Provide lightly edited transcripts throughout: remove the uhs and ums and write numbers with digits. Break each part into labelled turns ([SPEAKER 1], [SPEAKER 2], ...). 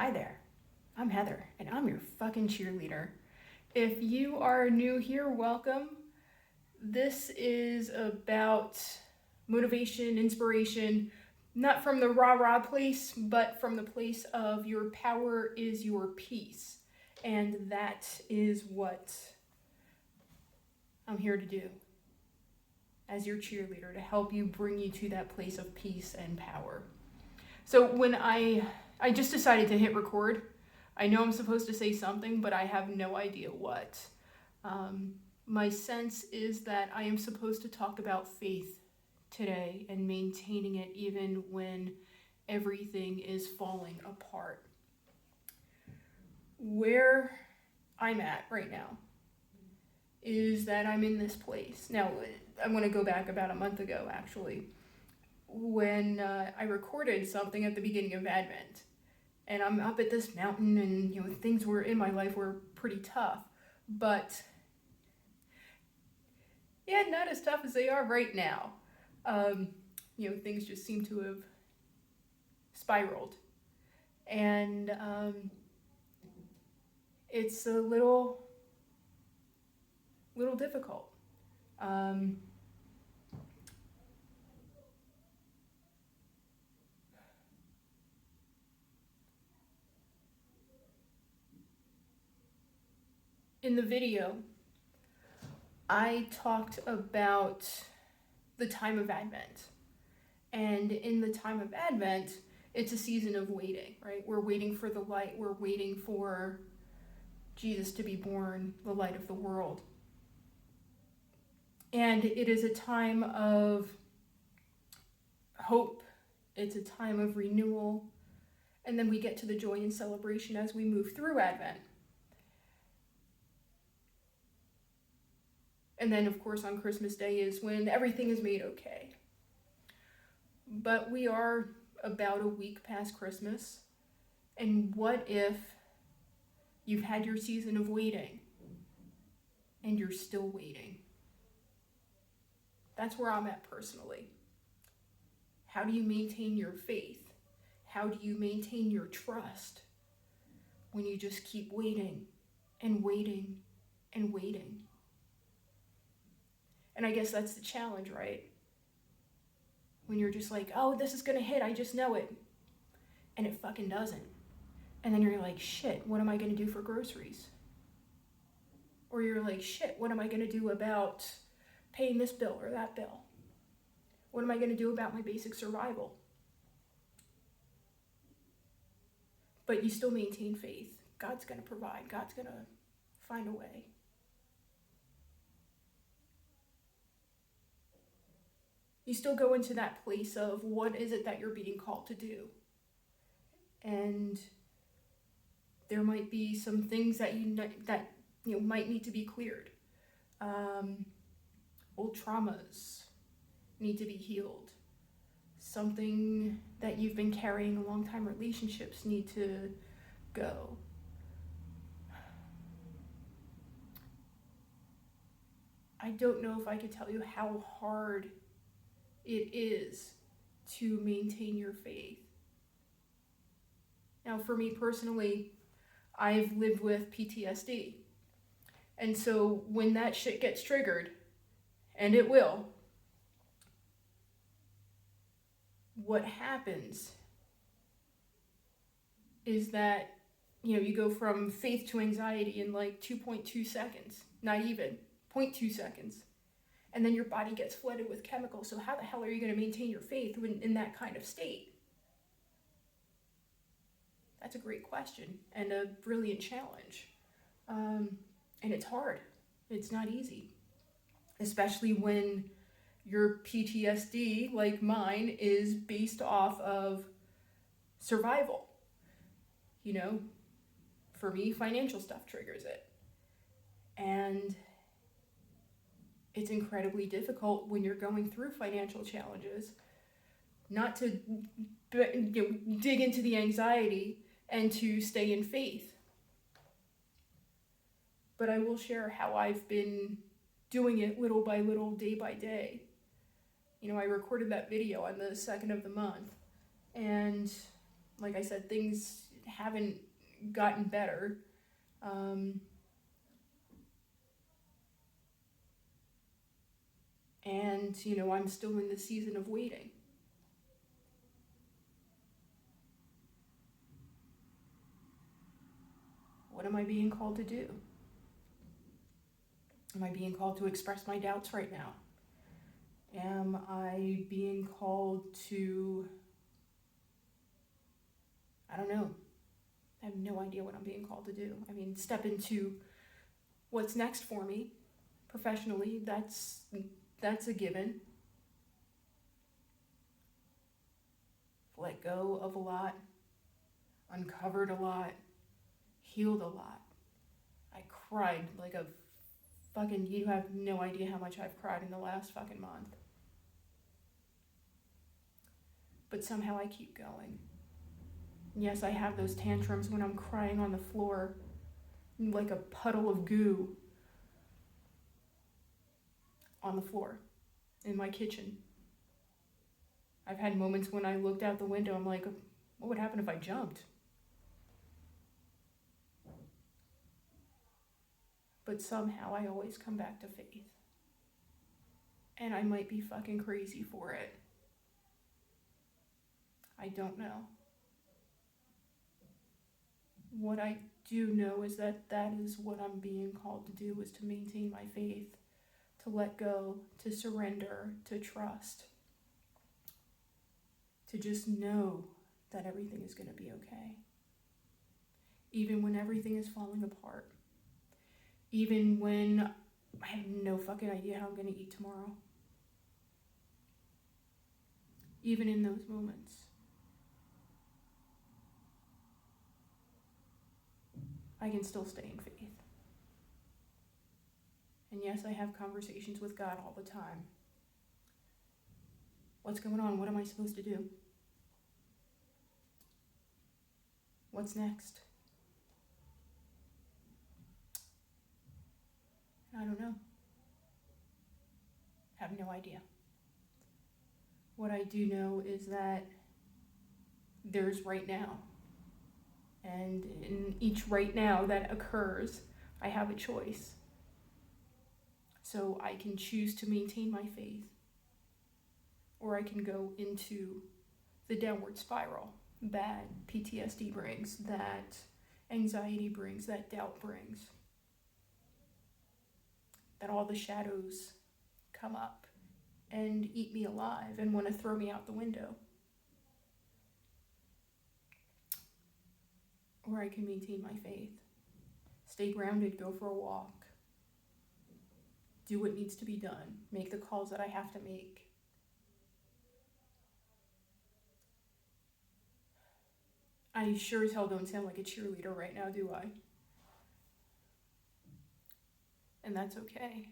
[SPEAKER 1] Hi there, I'm Heather, and I'm your fucking cheerleader. If you are new here, welcome. This is about motivation, inspiration, not from the rah-rah place, but from the place of your power is your peace. And that is what I'm here to do as your cheerleader, to help you, bring you to that place of peace and power. So when I just decided to hit record. I know I'm supposed to say something, but I have no idea what. My sense is that I am supposed to talk about faith today and maintaining it even when everything is falling apart. Where I'm at right now is that I'm in this place. Now, I'm going to go back about a month ago, actually, when I recorded something at the beginning of Advent. And I'm up at this mountain, and things were in my life were pretty tough, but yeah, not as tough as they are right now. Things just seem to have spiraled, and it's a little difficult. In the video, I talked about the time of Advent. And in the time of Advent, it's a season of waiting, right? We're waiting for the light. We're waiting for Jesus to be born, the light of the world. And it is a time of hope. It's a time of renewal. And then we get to the joy and celebration as we move through Advent. And then, of course, on Christmas Day is when everything is made okay. But we are about a week past Christmas. And what if you've had your season of waiting and you're still waiting? That's where I'm at personally. How do you maintain your faith? How do you maintain your trust when you just keep waiting and waiting and waiting? And I guess that's the challenge, right? When you're just like, oh, this is gonna hit, I just know it. And it fucking doesn't. And then you're like, shit, what am I gonna do for groceries? Or you're like, shit, what am I gonna do about paying this bill or that bill? What am I gonna do about my basic survival? But you still maintain faith. God's gonna provide, God's gonna find a way. You still go into that place of what is it that you're being called to do? And there might be some things that might need to be cleared. Old traumas need to be healed. Something that you've been carrying a long time, relationships need to go. I don't know if I could tell you how hard it is to maintain your faith. Now, for me personally, I've lived with PTSD. And so when that shit gets triggered, and it will, what happens is that, you go from faith to anxiety in like 2.2 seconds, not even, 0.2 seconds. And then your body gets flooded with chemicals. So how the hell are you going to maintain your faith when in that kind of state? That's a great question and a brilliant challenge. And it's hard. It's not easy. Especially when your PTSD, like mine, is based off of survival. For me, financial stuff triggers it. And it's incredibly difficult when you're going through financial challenges not to dig into the anxiety and to stay in faith. But I will share how I've been doing it little by little, day by day. I recorded that video on the 2nd of the month. And like I said, things haven't gotten better. And, I'm still in the season of waiting. What am I being called to do? Am I being called to express my doubts right now? Am I being called to, I don't know. I have no idea what I'm being called to do. I mean, step into what's next for me professionally. That's a given. Let go of a lot, uncovered a lot, healed a lot. I cried like a fucking, you have no idea how much I've cried in the last fucking month. But somehow I keep going. Yes, I have those tantrums when I'm crying on the floor like a puddle of goo on the floor in my kitchen. I've had moments when I looked out the window, I'm like, what would happen if I jumped? But somehow I always come back to faith. And I might be fucking crazy for it. I don't know. What I do know is that is what I'm being called to do, is to maintain my faith, to let go, to surrender, to trust, to just know that everything is going to be okay. Even when everything is falling apart. Even when I have no fucking idea how I'm going to eat tomorrow. Even in those moments. I can still stay in faith. And yes, I have conversations with God all the time. What's going on? What am I supposed to do? What's next? I don't know. Have no idea. What I do know is that there's right now. And in each right now that occurs, I have a choice. So I can choose to maintain my faith, or I can go into the downward spiral that PTSD brings, that anxiety brings, that doubt brings, that all the shadows come up and eat me alive and want to throw me out the window. Or I can maintain my faith, stay grounded, go for a walk, do what needs to be done, make the calls that I have to make. I sure as hell don't sound like a cheerleader right now, do I? And that's okay.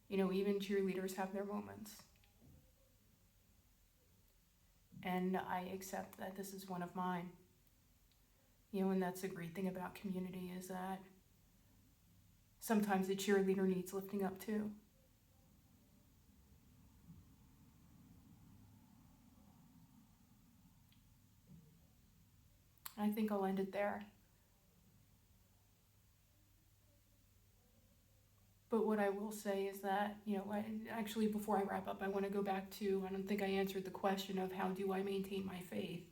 [SPEAKER 1] Even cheerleaders have their moments. And I accept that this is one of mine. And that's the great thing about community, is that sometimes a cheerleader needs lifting up too. I think I'll end it there. But what I will say is that, actually before I wrap up, I want to go back to, I don't think I answered the question of how do I maintain my faith.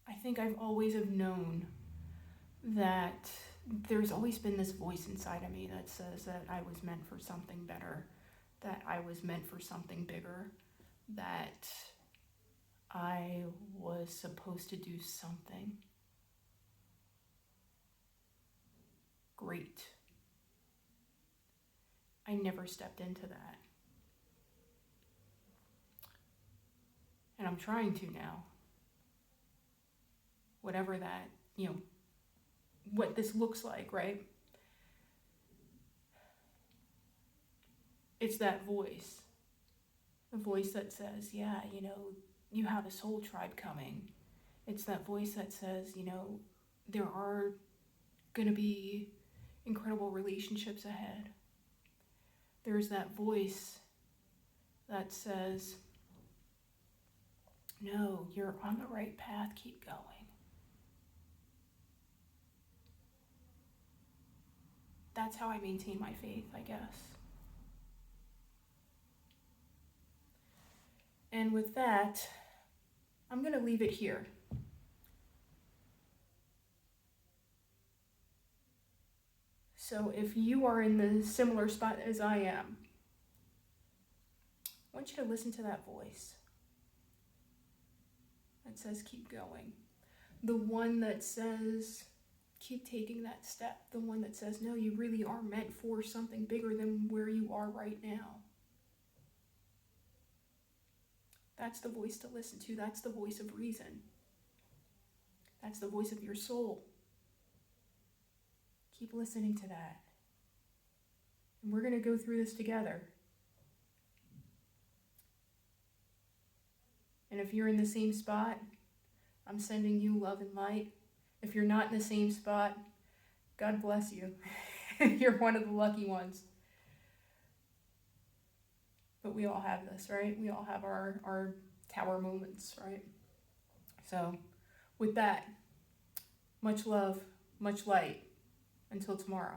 [SPEAKER 1] I think I've always have known that there's always been this voice inside of me that says that I was meant for something better, that I was meant for something bigger, that I was supposed to do something great. I never stepped into that. And I'm trying to now. Whatever that, what this looks like, right? It's that voice. A voice that says, yeah, you have a soul tribe coming. It's that voice that says, there are going to be incredible relationships ahead. There's that voice that says, No, you're on the right path. Keep going. That's how I maintain my faith, I guess. And with that, I'm going to leave it here. So if you are in the similar spot as I am, I want you to listen to that voice that says keep going. The one that says keep taking that step. The one that says no, you really are meant for something bigger than where you are right now. That's the voice to listen to. That's the voice of reason. That's the voice of your soul. Keep listening to that. And we're going to go through this together. And if you're in the same spot, I'm sending you love and light. If you're not in the same spot, God bless you. You're one of the lucky ones. But we all have this, right? We all have our tower moments, right? So with that, much love, much light. Until tomorrow.